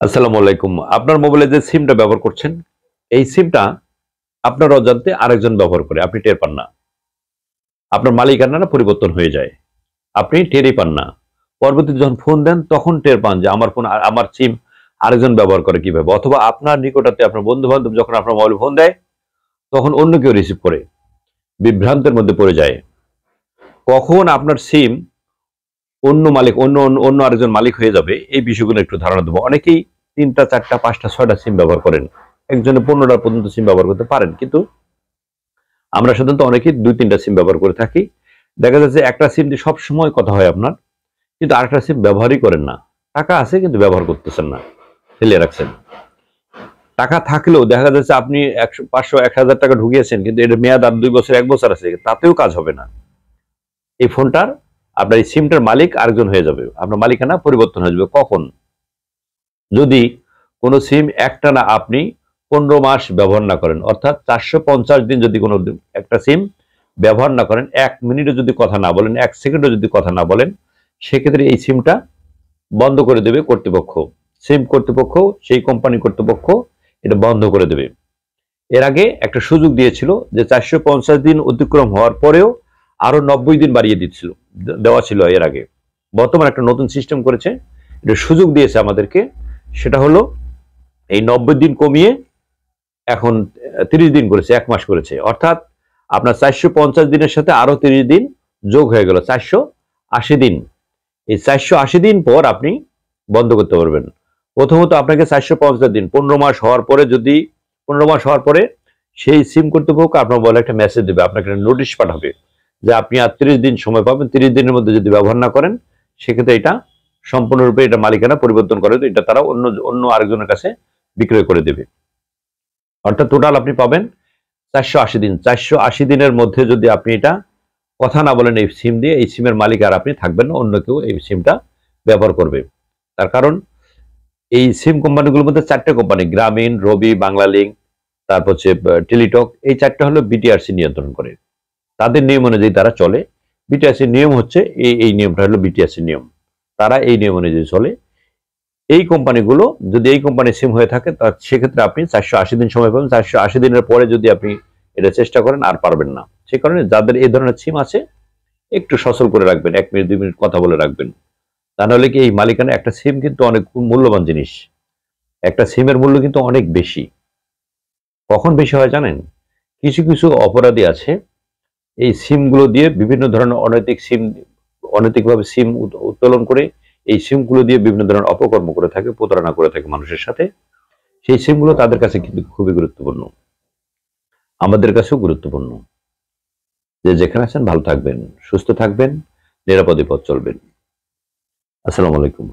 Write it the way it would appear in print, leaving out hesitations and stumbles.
আসসালামু আলাইকুম। আপনার মোবাইলে যে সিমটা ব্যবহার করছেন, এই সিমটা আপনার অজান্তে আরেকজন ব্যবহার করে। আপনি টের পান না। আপনার মালিকানা পরিবর্তন হয়ে যায়। আপনি টেরই পান না। পরবর্তীতে যখন ফোন দেন তখন টের পান যে আমার ফোন আমার সিম আরেকজন ব্যবহার করে কিভাবে। অথবা আপনার নিকটাত্মীয় আপনার বন্ধু-বান্ধব যখন আপনার মোবাইলে ফোন দেয়, তখন অন্য কেউ রিসিভ করে। বিভ্রান্তের মধ্যে পড়ে যায়। কখন আপনার সিম অন্য মালিক অন্য আরেকজন মালিক হয়ে যাবে, এই বিষয়গুলো একটু ধারণা দেবো। অনেকেই ৩ টা, ৪ টা, ৫ টা, ৬ টা সিম ব্যবহার করেন। একজনে ১৫ টা পর্যন্ত সিম ব্যবহার করতে পারেন। কিন্তু আমরা সাধারণত অনেকেই ২-৩ টা সিম ব্যবহার করে থাকি। দেখা যাচ্ছে একটা সিম দিয়ে সবসময় কথা হয় আপনার, কিন্তু আরেকটা সিম ব্যবহারই করেন না। টাকা আছে কিন্তু ব্যবহার করতেছেন না, ফেলে রাখছেন। টাকা থাকলেও দেখা যাচ্ছে আপনি ৫০০, ১,০০০ টাকা ঢুকিয়েছেন, কিন্তু এটার মেয়াদ আর ২ বছর, ১ বছর আছে, তাতেও কাজ হবে না। এই ফোনটার আপনার এই সিমটার মালিক আরেকজন হয়ে যাবে। আপনার মালিকানা পরিবর্তন হয়ে যাবে। কখন? যদি কোনো সিম একটানা আপনি ১৫ মাস ব্যবহার না করেন, অর্থাৎ ৪৫০ দিন যদি কোনো একটা সিম ব্যবহার না করেন, ১ মিনিটও যদি কথা না বলেন, ১ সেকেন্ডও যদি কথা না বলেন, সেক্ষেত্রে এই সিমটা বন্ধ করে দেবে কর্তৃপক্ষ। সিম কর্তৃপক্ষ, সেই কোম্পানি কর্তৃপক্ষ এটা বন্ধ করে দেবে। এর আগে একটা সুযোগ দিয়েছিল যে ৪৫০ দিন অতিক্রম হওয়ার পরেও আরো ৯০ দিন বাড়িয়ে দিচ্ছিল, দেওয়া ছিল এর আগে। বর্তমানে একটা নতুন সিস্টেম করেছে, এটা সুযোগ দিয়েছে আমাদেরকে। সেটা হলো এই ৯০ দিন কমিয়ে এখন ৩০ দিন করেছে, ১ মাস করেছে। অর্থাৎ আপনার ৪৫০ দিনের সাথে আরো ৩০ দিন যোগ হয়ে গেল, ৪৮০ দিন। এই ৪৮০ দিন পর আপনি বন্ধ করতে পারবেন। প্রথমত আপনাকে ৪৫০ দিন ১৫ মাস হওয়ার পরে, যদি ১৫ মাস হওয়ার পরে সেই সিম কর্তৃপক্ষ আপনার বলে একটা মেসেজ দেবে, আপনাকে একটা নোটিশ পাঠাবে যে আপনি আর ৩০ দিন সময় পাবেন। ৩০ দিনের মধ্যে যদি ব্যবহার না করেন, সেক্ষেত্রে এটা সম্পূর্ণরূপে এটা মালিকানা পরিবর্তন করে, এটা তারা অন্য অন্য আরেকজনের কাছে বিক্রয় করে দেবে। অর্থাৎ টোটাল আপনি পাবেন ৪৮০ দিন। ৪৮০ দিনের মধ্যে যদি আপনি এটা কথা না বলেন এই সিম দিয়ে, এই সিমের মালিক আর আপনি থাকবেন না, অন্য কেউ এই সিমটা ব্যবহার করবে। তার কারণ এই সিম কোম্পানিগুলোর মধ্যে ৪ টা কোম্পানি, গ্রামীণ, রবি, বাংলালিংক, তারপর হচ্ছে টেলিটক, এই ৪ টা হলো বিটিআরসি নিয়ন্ত্রণ করে। তাদের নিয়ম অনুযায়ী তারা চলে। বিটিআরসির নিয়ম হচ্ছে এই নিয়মটা হলো বিটিআরসির নিয়ম। তারা এই নিয়ম অনুযায়ী চলে। এই কোম্পানিগুলো, যদি এই কোম্পানির সিম হয়ে থাকে, তার সেক্ষেত্রে আপনি ৪৮০ দিন সময় পাবেন। ৪৮০ দিনের পরে যদি আপনি এটা চেষ্টা করেন, আর পারবেন না। সে কারণে যাদের এই ধরনের সিম আছে, একটু সচল করে রাখবেন, ১ মিনিট ২ মিনিট কথা বলে রাখবেন। তা নাহলে কি এই মালিকানা, একটা সিম কিন্তু অনেক মূল্যবান জিনিস। একটা সিমের মূল্য কিন্তু অনেক বেশি। কখন বেশি হয় জানেন? কিছু কিছু অপরাধী আছে, এই সিমগুলো দিয়ে বিভিন্ন ধরনের অনৈতিকভাবে সিম উত্তোলন করে এই সিমগুলো দিয়ে বিভিন্ন ধরনের অপকর্ম করে থাকে, প্রতারণা করে থাকে মানুষের সাথে। সেই সিমগুলো তাদের কাছে কিন্তু খুবই গুরুত্বপূর্ণ, আমাদের কাছেও গুরুত্বপূর্ণ। যে যেখানে আছেন ভালো থাকবেন, সুস্থ থাকবেন, নিরাপদে পথ চলবেন। আসসালামু আলাইকুম।